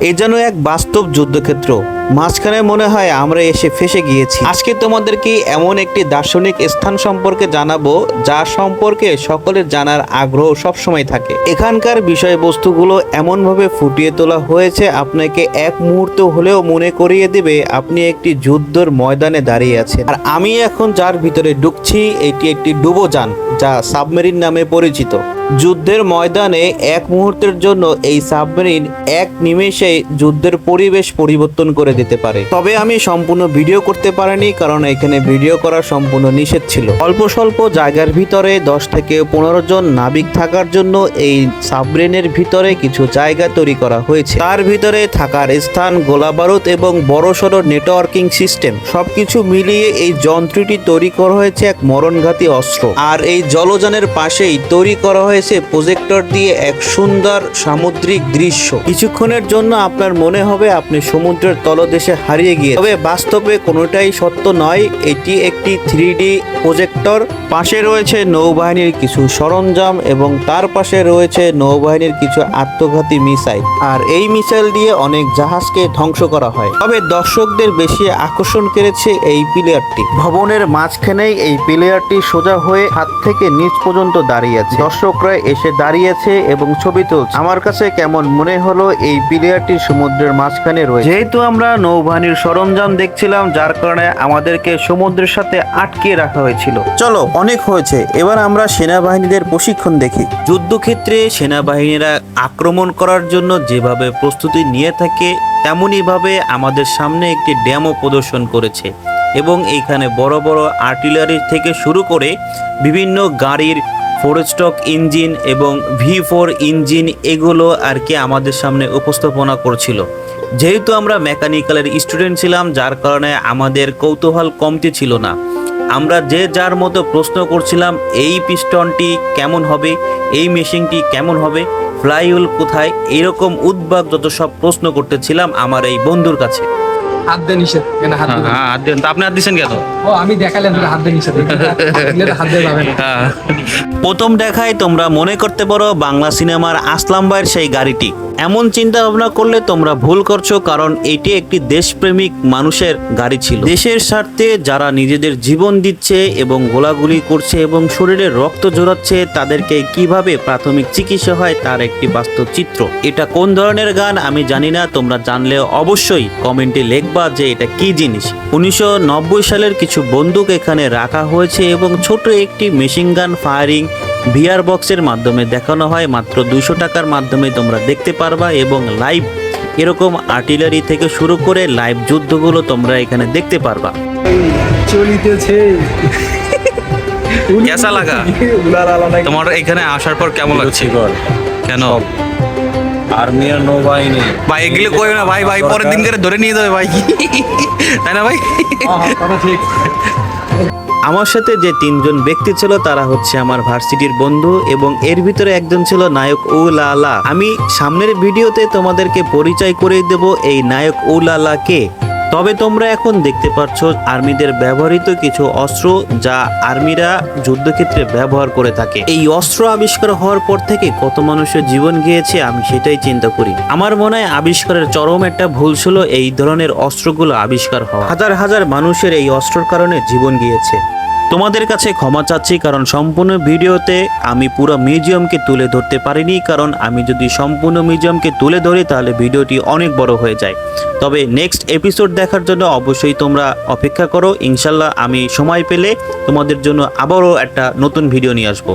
এ যেন এক বাস্তব যুদ্ধক্ষেত্র, মাঝখানে মনে হয় আমরা এসে ফেসে গিয়েছি। আজকে তোমাদেরকে এমন একটি দার্শনিক স্থান সম্পর্কে জানাবো যা সম্পর্কে সকলের জানার আগ্রহ সবসময় থাকে। এখানকার বিষয়বস্তুগুলো এমনভাবে ফুটিয়ে তোলা হয়েছে আপনাকে এক মুহূর্ত হলেও মনে করিয়ে দেবে আপনি একটি যুদ্ধের ময়দানে দাঁড়িয়ে আছেন। আর আমি এখন যার ভিতরে ঢুকছি এটি একটি ডুবোযান যা সাবমেরিন নামে পরিচিত। যুদ্ধের ময়দানে এক মুহূর্তের জন্য এই সাবমেরিন এক নিমেষে যুদ্ধের পরিবেশ পরিবর্তন করে দিতে পারে। তবে আমি সম্পূর্ণ ভিডিও করতে পারিনি, কারণ এখানে ভিডিও করা সম্পূর্ণ নিষেধ ছিল। অল্প স্বল্প জায়গার ভিতরে 10 থেকে 15 জন নাবিক থাকার জন্য এই সাবমেরিনের ভিতরে কিছু জায়গা তৈরি করা হয়েছে। তার ভিতরে থাকার স্থান, গোলাবারুদ এবং বড়সড় নেটওয়ার্কিং সিস্টেম সবকিছু মিলিয়ে এই যন্ত্রটি তৈরি করা হয়েছে এক মরণঘাতী অস্ত্র। আর এই জলযানের পাশেই তৈরি করা হয়েছে প্রজেক্টর দিয়ে এক সুন্দর সামুদ্রিক দৃশ্য। কিছুক্ষণের জন্য আপনার মনে হবে আপনি সমুদ্রের তলদেশে হারিয়ে গিয়ে, তবে বাস্তবে কোনোটাই সত্য নয়। এটি একটি 3D প্রজেক্টর। পাশে রয়েছে নৌবাহিনীর কিছু সরঞ্জাম এবং তার পাশে রয়েছে নৌবাহিনীর কিছু আত্মঘাতী মিসাইল। আর এই মিসাইল দিয়ে অনেক জাহাজকে ধ্বংস করা হয়। তবে দর্শকদের বেশি আকর্ষণ করেছে এই প্লেয়ারটি। ভবনের মাঝখানেই এই প্লেয়ারটি সোজা হয়ে হাত থেকে নিচ পর্যন্ত দাঁড়িয়ে আছে। দর্শকরা এসে দাঁড়িয়েছে এবং ছবি তুলছে। আমার কাছে কেমন মনে হলো এই প্লেয়ারটি সমুদ্রের মাঝখানে রয়েছে। যেহেতু আমরা নৌবাহিনীর সরঞ্জাম দেখছিলাম, যার কারণে আমাদেরকে সমুদ্রের সাথে আটকে রাখা হয়েছিল। চলো, অনেক হয়েছে, এবার আমরা সেনাবাহিনীদের প্রশিক্ষণ দেখি। যুদ্ধক্ষেত্রে সেনাবাহিনীরা আক্রমণ করার জন্য যেভাবে প্রস্তুতি নিয়ে থাকে তেমনই ভাবে আমাদের সামনে একটি ডেমো প্রদর্শন করেছে এবং এইখানে বড় বড় আর্টিলারি থেকে শুরু করে বিভিন্ন গাড়ির 4 স্ট্রোক ইঞ্জিন এবং V4 ইঞ্জিন এগুলো আর কি আমাদের সামনে উপস্থাপনা করছিল। যেহেতু আমরা মেকানিক্যালের স্টুডেন্ট ছিলাম, যার কারণে আমাদের কৌতূহল কমতি ছিল না। আমরা যে যার মতো প্রশ্ন করছিলাম, এই পিস্টনটি কেমন হবে, এই মেশিনটি কেমন হবে, ফ্লাইহুইল কোথায়, এরকম উদ্বাগ যত সব প্রশ্ন করতেছিলাম আমার এই বন্ধুর কাছে। হাত দিয়ে নিষেধ, কেন হাত দিয়ে? হ্যাঁ, হাত দেন। আপনি হাত দিচ্ছেন কেন? ও আমি দেখালাম তোকে হাত দিয়ে নিষেধ, হাত দিয়ে যাবে না। প্রথম দেখায় তোমরা মনে করতে পারো বাংলা সিনেমার আসলাম ভাইয়ের সেই গাড়িটি। এমন চিন্তা ভাবনা করলে তোমরা ভুল করছো, কারণ এটি একটি দেশপ্রেমিক মানুষের গাড়ি ছিল। দেশের স্বার্থে যারা নিজেদের জীবন দিচ্ছে এবং গোলাগুলি করছে এবং শরীরে রক্ত জোড়াচ্ছে, তাদেরকে কিভাবে প্রাথমিক চিকিৎসা হয় তার একটি বাস্তব চিত্র। এটা কোন ধরনের গান আমি জানি না, তোমরা জানলে অবশ্যই কমেন্টে লিখবা যে এটা কি জিনিস। 1990 সালের কিছু বন্দুক এখানে রাখা হয়েছে এবং ছোট একটি মেশিন গান ফায়ারিং VR বক্সের মাধ্যমে দেখানো হয়। মাত্র 200 টাকার মাধ্যমে তোমরা দেখতে পারবা এবং লাইভ এরকম আর্টিলারি থেকে শুরু করে লাইভ যুদ্ধগুলো তোমরা এখানে দেখতে পারবা। চলিতেছে কেসা লাগা তোমার এখানে আসার পর? কেমন লাগছে? কেন? আর্মি আর নৌবাহিনী ভাই এগুলো কই না ভাই, ভাই পরের দিন করে ধরে নিয়ে যাবে ভাই, তাই না ভাই? ঠিক। আমার সাথে যে 3 জন ব্যক্তি ছিল তারা হচ্ছে আমার ভার্সিটির বন্ধু এবং এর ভিতরে একজন ছিল নায়ক উলালা। আমি সামনের ভিডিওতে তোমাদেরকে পরিচয় করে দেব এই নায়ক উলালা কে। তবে তোমরা এখন দেখতে পাচ্ছ আর্মিদের ব্যবহৃত কিছু অস্ত্র যা আর্মিরা যুদ্ধক্ষেত্রে ব্যবহার করে থাকে। এই অস্ত্র আবিষ্কার হওয়ার পর থেকে কত মানুষের জীবন গিয়েছে আমি সেটাই চিন্তা করি। আমার মনে হয় আবিষ্কারের চরম একটা ভুল ছিল এই ধরনের অস্ত্রগুলো আবিষ্কার হওয়া। হাজার হাজার মানুষের এই অস্ত্রের কারণে জীবন গিয়েছে। তোমাদের কাছে ক্ষমা চাচ্ছি, কারণ সম্পূর্ণ ভিডিওতে আমি পুরো মিউজিয়ামকে তুলে ধরতে পারিনি, কারণ আমি যদি সম্পূর্ণ মিউজিয়ামকে তুলে ধরি তাহলে ভিডিওটি অনেক বড় হয়ে যায়। তবে নেক্সট এপিসোড দেখার জন্য অবশ্যই তোমরা অপেক্ষা করো। ইনশাল্লাহ আমি সময় পেলে তোমাদের জন্য আবারও একটা নতুন ভিডিও নিয়ে আসবো।